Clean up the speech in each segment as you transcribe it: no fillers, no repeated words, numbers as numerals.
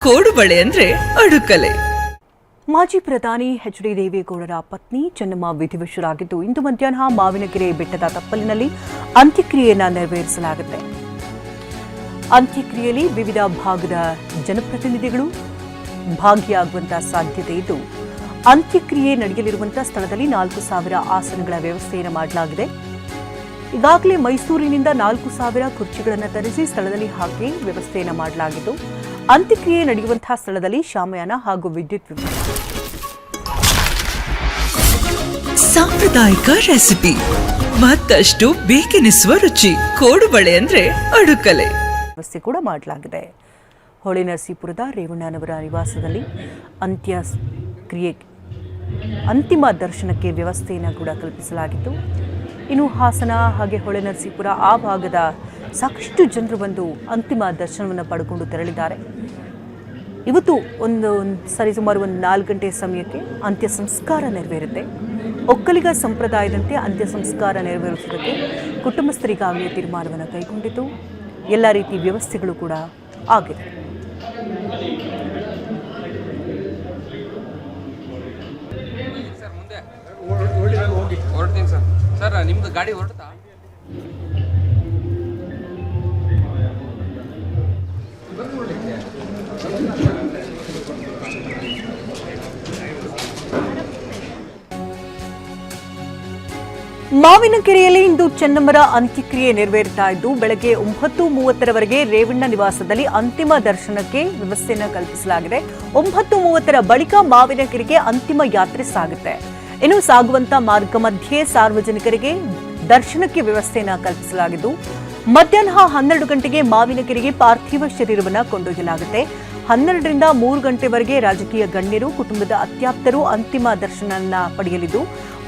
ಕೋಡುಬಳೆ ಅಂದ್ರೆ ಅಡುಕಲೆ. ಮಾಜಿ ಪ್ರಧಾನಿ ಎಚ್.ಡಿ. ದೇವೇಗೌಡರ ಪತ್ನಿ ಚೆನ್ನಮ್ಮ ವಿಧಿವಶರಾಗಿದ್ದು ಇಂದು ಮಧ್ಯಾಹ್ನ ಮಾವಿನಕೆರೆ ಬೆಟ್ಟದ ತಪ್ಪಲಿನಲ್ಲಿ ಅಂತ್ಯಕ್ರಿಯೆಯನ್ನು ನೆರವೇರಿಸಲಾಗುತ್ತೆ. ಅಂತ್ಯಕ್ರಿಯೆಯಲ್ಲಿ ವಿವಿಧ ಭಾಗದ ಜನಪ್ರತಿನಿಧಿಗಳು ಭಾಗಿಯಾಗುವಂತಹ ಸಾಧ್ಯತೆ ಇದ್ದು ಅಂತ್ಯಕ್ರಿಯೆ ನಡೆಯಲಿರುವಂತಹ ಸ್ಥಳದಲ್ಲಿ 4,000 ಆಸನಗಳ ವ್ಯವಸ್ಥೆಯನ್ನು ಮಾಡಲಾಗಿದೆ. ಈಗಾಗಲೇ ಮೈಸೂರಿನಿಂದ 4,000 ಕುರ್ಚಿಗಳನ್ನು ತರಿಸಿ ಸ್ಥಳದಲ್ಲಿ ಹಾಕಿ ವ್ಯವಸ್ಥೆಯನ್ನು ಮಾಡಲಾಗಿದ್ದು ಅಂತ್ಯಕ್ರಿಯೆ ನಡೆಯುವಂತಹ ಸ್ಥಳದಲ್ಲಿ ಶಾಮಿಯಾನ ಹಾಗೂ ವಿದ್ಯುತ್ ಸಾಂಪ್ರದಾಯಿಕ ರೆಸಿಪಿ ಮತ್ತಷ್ಟು ಬೇಕೆನಿಸುವ ರುಚಿ. ಕೋಡುಬಳೆ ಅಂದ್ರೆ ಅಡುಕಲೆ ವ್ಯವಸ್ಥೆ ಕೂಡ ಮಾಡಲಾಗಿದೆ. ಹೊಳೆನರಸೀಪುರದ ರೇವಣ್ಣನವರ ನಿವಾಸದಲ್ಲಿ ಅಂತ್ಯಕ್ರಿಯೆ ಅಂತಿಮ ದರ್ಶನಕ್ಕೆ ವ್ಯವಸ್ಥೆಯನ್ನು ಕೂಡ ಕಲ್ಪಿಸಲಾಗಿತ್ತು. ಇನ್ನು ಹಾಸನ ಹಾಗೆ ಹೊಳೆನರಸೀಪುರ ಆ ಭಾಗದ ಸಾಕಷ್ಟು ಜನರು ಬಂದು ಅಂತಿಮ ದರ್ಶನವನ್ನು ಪಡ್ಕೊಂಡು ತೆರಳಿದ್ದಾರೆ. ಇವತ್ತು ಸರಿಸುಮಾರು 4 ಗಂಟೆ ಸಮಯಕ್ಕೆ ಅಂತ್ಯ ಸಂಸ್ಕಾರ ನೆರವೇರುತ್ತೆ. ಒಕ್ಕಲಿಗ ಸಂಪ್ರದಾಯದಂತೆ ಅಂತ್ಯ ಸಂಸ್ಕಾರ ನೆರವೇರಿಸುವುದಕ್ಕೆ ಕುಟುಂಬಸ್ಥರಿಗಾಗಲೇ ತೀರ್ಮಾನವನ್ನು ಕೈಗೊಂಡಿದ್ದು ಎಲ್ಲ ರೀತಿ ವ್ಯವಸ್ಥೆಗಳು ಕೂಡ ಆಗಿದೆ. ಸರ್ ನಿಮ್ದು ಗಾಡಿ ಹೊರಡ್ತಾ ಮಾವಿನಕೆರೆಯಲ್ಲಿ ಇಂದು ಚೆನ್ನಮ್ಮರ ಅಂತ್ಯಕ್ರಿಯೆ ನೆರವೇರುತ್ತಾ ಇದ್ದು ಬೆಳಗ್ಗೆ 9:30ರವರೆಗೆ ರೇವಣ್ಣ ನಿವಾಸದಲ್ಲಿ ಅಂತಿಮ ದರ್ಶನಕ್ಕೆ ವ್ಯವಸ್ಥೆಯನ್ನು ಕಲ್ಪಿಸಲಾಗಿದೆ. 9:30ರ ಬಳಿಕ ಮಾವಿನಕೆರೆಗೆ ಅಂತಿಮ ಯಾತ್ರೆ ಸಾಗುತ್ತೆ. ಇನ್ನು ಸಾಗುವಂತ ಮಾರ್ಗ ಮಧ್ಯೆ ಸಾರ್ವಜನಿಕರಿಗೆ ದರ್ಶನಕ್ಕೆ ವ್ಯವಸ್ಥೆಯನ್ನು ಕಲ್ಪಿಸಲಾಗಿದ್ದು ಮಧ್ಯಾಹ್ನ 12 ಗಂಟೆಗೆ ಮಾವಿನಕೆರೆಗೆ ಪಾರ್ಥಿವ ಶರೀರವನ್ನು ಕೊಂಡೊಯ್ಯಲಾಗುತ್ತೆ. 12ರಿಂದ 3 ಗಂಟೆವರೆಗೆ ರಾಜಕೀಯ ಗಣ್ಯರು ಕುಟುಂಬದ ಅತ್ಯಾಪ್ತರು ಅಂತಿಮ ದರ್ಶನ ಪಡೆಯಲಿದ್ದು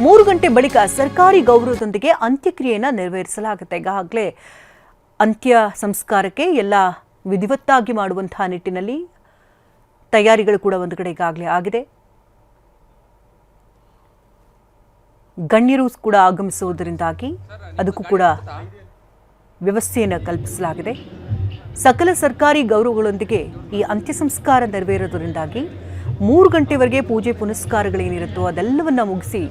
3 ಗಂಟೆ ಬಳಿಕ ಸರ್ಕಾರಿ ಗೌರವದೊಂದಿಗೆ ಅಂತ್ಯಕ್ರಿಯೆಯನ್ನು ನೆರವೇರಿಸಲಾಗುತ್ತೆ. ಈಗಾಗಲೇ ಅಂತ್ಯ ಸಂಸ್ಕಾರಕ್ಕೆ ಎಲ್ಲ ವಿಧಿವತ್ತಾಗಿ ಮಾಡುವಂತಹ ನಿಟ್ಟಿನಲ್ಲಿ ತಯಾರಿಗಳು ಕೂಡ ಒಂದು ಕಡೆ ಈಗಾಗಲೇ ಆಗಿದೆ. ಗಣ್ಯರು ಕೂಡ ಆಗಮಿಸುವುದರಿಂದಾಗಿ ಅದಕ್ಕೂ ಕೂಡ ವ್ಯವಸ್ಥೆಯನ್ನು ಕಲ್ಪಿಸಲಾಗಿದೆ. ಸಕಲ ಸರ್ಕಾರಿ ಗೌರವಗಳೊಂದಿಗೆ ಈ ಅಂತ್ಯ ಸಂಸ್ಕಾರ ನೆರವೇರೋದರಿಂದಾಗಿ 3 ಗಂಟೆವರೆಗೆ ಪೂಜೆ ಪುನಸ್ಕಾರಗಳೇನಿರುತ್ತೋ ಅದೆಲ್ಲವನ್ನ ಮುಗಿಸಿ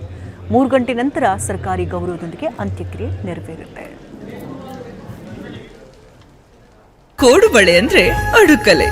3 ಗಂಟೆ ನಂತರ ಸರ್ಕಾರಿ ಗೌರವದೊಂದಿಗೆ ಅಂತ್ಯಕ್ರಿಯೆ ನೆರವೇರುತ್ತೆ. ಕೋಡುಬಳೆ ಅಂದ್ರೆ ಅಡುಕಲೆ.